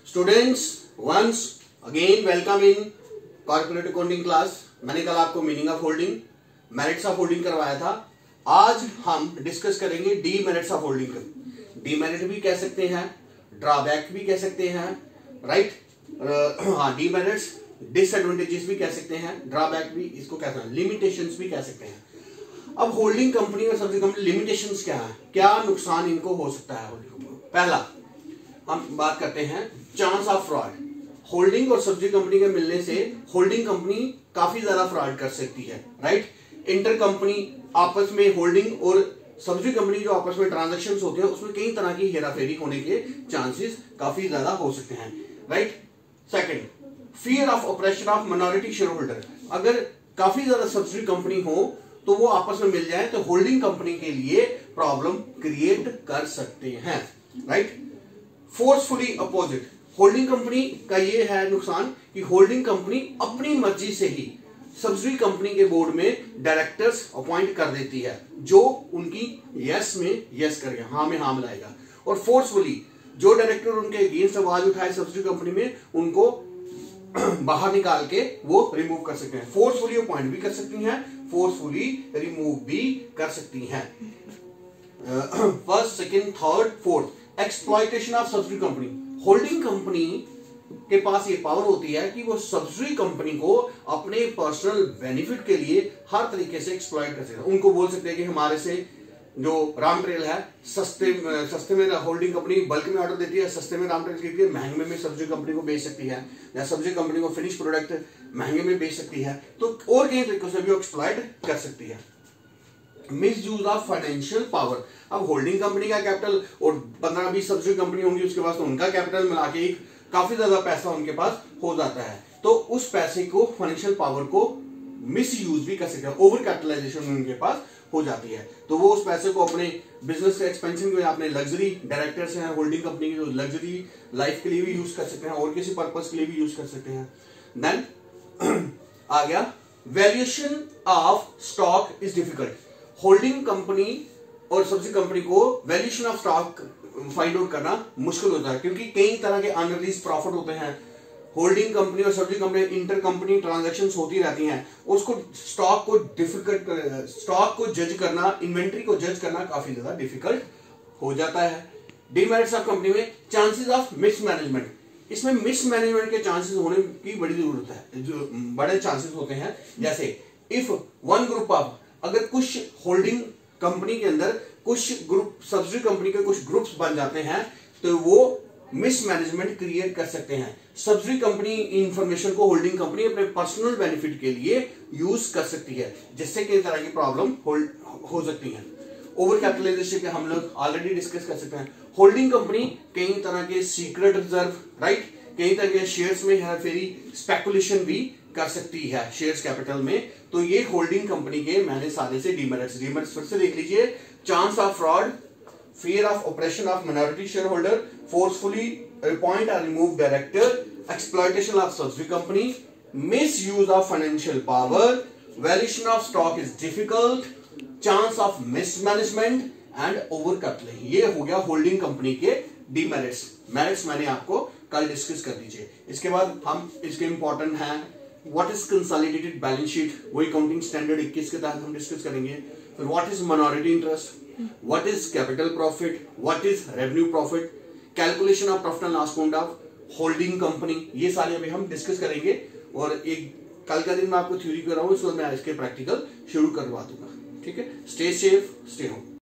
Students once again welcome in corporate accounting class. मैंने कल आपको meaning of holding, merits of holding करवाया था। आज हम डिस्कस करेंगे डीमेरिट्स ऑफ होल्डिंग। डीमेरिट भी कह सकते हैं, ड्रॉबैक भी कह सकते हैं, राइट। हाँ, डीमेरिट्स, डिसएडवांटेजेस भी कह सकते हैं, ड्रॉबैक भी इसको कहते हैं, लिमिटेशंस भी कह सकते हैं। अब होल्डिंग कंपनी और सब्सिडी कंपनी लिमिटेशंस क्या है, क्या नुकसान इनको हो सकता है होल्डिंग कंपनी। पहला हम बात करते हैं चांस ऑफ फ्रॉड। होल्डिंग और सब्सिडी कंपनी के मिलने से होल्डिंग कंपनी काफी ज्यादा फ्रॉड कर सकती है, राइट। इंटर कंपनी आपस में, होल्डिंग और सब्सिडी कंपनी जो आपस में ट्रांजैक्शंस होते हैं उसमें कई तरह की हेराफेरी होने के चांसेस काफी ज्यादा हो सकते हैं, right. Second, fear of operation of minority share holder. अगर काफी ज्यादा सब्सिडी कंपनी हो तो वो आपस में मिल जाए तो होल्डिंग कंपनी के लिए प्रॉब्लम क्रिएट कर सकते हैं, right. Forcefully opposite, holding company का ये है नुकसान कि होल्डिंग कंपनी अपनी मर्जी से ही सब्सिडी कंपनी के बोर्ड में डायरेक्टर्स अपॉइंट कर देती है जो उनकी यस में यस करेगा, हाँ में हाँ मिलाएगा। और फोर्सफुली जो डायरेक्टर उनके अगेंस्ट आवाज उठाए सब्सिडी कंपनी में उनको बाहर निकाल के वो रिमूव कर सकते हैं। फोर्सफुली अपॉइंट भी कर सकती हैं, फोर्सफुली रिमूव भी कर सकती हैं। First, second, third, fourth, exploitation of subsidy company. Holding company के पास ये पावर होती है कि वो सब्सिडी कंपनी को अपने पर्सनल बेनिफिट के लिए हर तरीके से एक्सप्लॉयट कर सकते हैं। उनको बोल सकते हैं कि हमारे से जो राम ट्रेल है सस्ते में होल्डिंग कंपनी बल्क में ऑर्डर देती है, सस्ते में राम ट्रेल खरीदती है, महंगे में सब्सिडी कंपनी को बेच सकती है, या सब्सिडी कंपनी को फिनिश प्रोडक्ट महंगे में बेच सकती है। तो और कई तरीकों से भी एक्सप्लॉयट कर सकती है। Miss use of financial power. अब होल्डिंग कंपनी का कैपिटल और 15-20 सब्सिडी कंपनी होंगी उसके पास, तो उनका कैपिटल मिला के काफी ज्यादा पैसा उनके पास हो जाता है, तो उस पैसे को, फाइनेंशियल पावर को मिस यूज भी कर सकते हैं। ओवर कैपिटलाइजेशन उनके पास हो जाती है तो वो उस पैसे को अपने बिजनेस के एक्सपेंशन को या अपने लग्जरी डायरेक्टर्स हैं होल्डिंग कंपनी की लग्जरी लाइफ के लिए भी यूज कर सकते हैं और किसी पर्पस के लिए भी यूज कर सकते हैं। देन आ गया valuation of stock is difficult. Holding company और सब्सिडी कंपनी को valuation of stock find out करना मुश्किल होता है क्योंकि कई तरह के अनरिलीज प्रॉफिट होते हैं। होल्डिंग कंपनी और subsidy company inter company transactions होती रहती हैं, उसको स्टॉक को जज करना, इन्वेंट्री को जज करना काफी ज्यादा डिफिकल्ट हो जाता है। डीमेरिट्स ऑफ कंपनी में चांसेस ऑफ मिसमैनेजमेंट। इसमें मिसमैनेजमेंट के चांसेस होने की बड़ी जरूरत है, जो बड़े चांसेस होते हैं। जैसे इफ वन ग्रुप ऑफ, अगर कुछ होल्डिंग कंपनी के अंदर कुछ ग्रुप सब्सिडी कंपनी के कुछ ग्रुप्स बन जाते हैं तो वो मिसमैनेजमेंट क्रिएट कर सकते हैं। सब्सिडी कंपनी इंफॉर्मेशन को होल्डिंग कंपनी अपने पर्सनल बेनिफिट के लिए यूज कर सकती है जिससे कई तरह की प्रॉब्लम हो सकती है। ओवर कैपिटलाइजेशन के हम लोग ऑलरेडी डिस्कस कर सकते हैं। होल्डिंग कंपनी कई तरह के सीक्रेट रिजर्व, राइट, कई तरह के शेयर्स में हेराफेरी, स्पेकुलेशन भी कर सकती है शेयर्स कैपिटल में। तो ये होल्डिंग कंपनी के मैंने सारे से डीमेरिट्स फिर से देख लीजिए। Chance of fraud, fear of oppression of minority shareholder, forcefully appoint or remove director, exploitation of subsidiary company, misuse of financial power, valuation of stock is difficult, chance of mismanagement and overcapitalization। ये हो गया holding company के demerits. Merits मैंने आपको कल discuss कर दीजिए। इसके बाद हम इसके इंपॉर्टेंट हैं what is consolidated balance sheet, वही अकाउंटिंग स्टैंडर्ड 21 के तहत हम डिस्कस करेंगे। फिर what is minority interest, what is capital profit, what is revenue profit, calculation of profit and loss account of holding company, ये सारे अभी हम डिस्कस करेंगे। और एक कल का दिन मैं आपको थ्योरी कर रहा हूँ, इसको मैं इसके प्रैक्टिकल शुरू करवा दूंगा। ठीक है, स्टे सेफ, स्टे होम।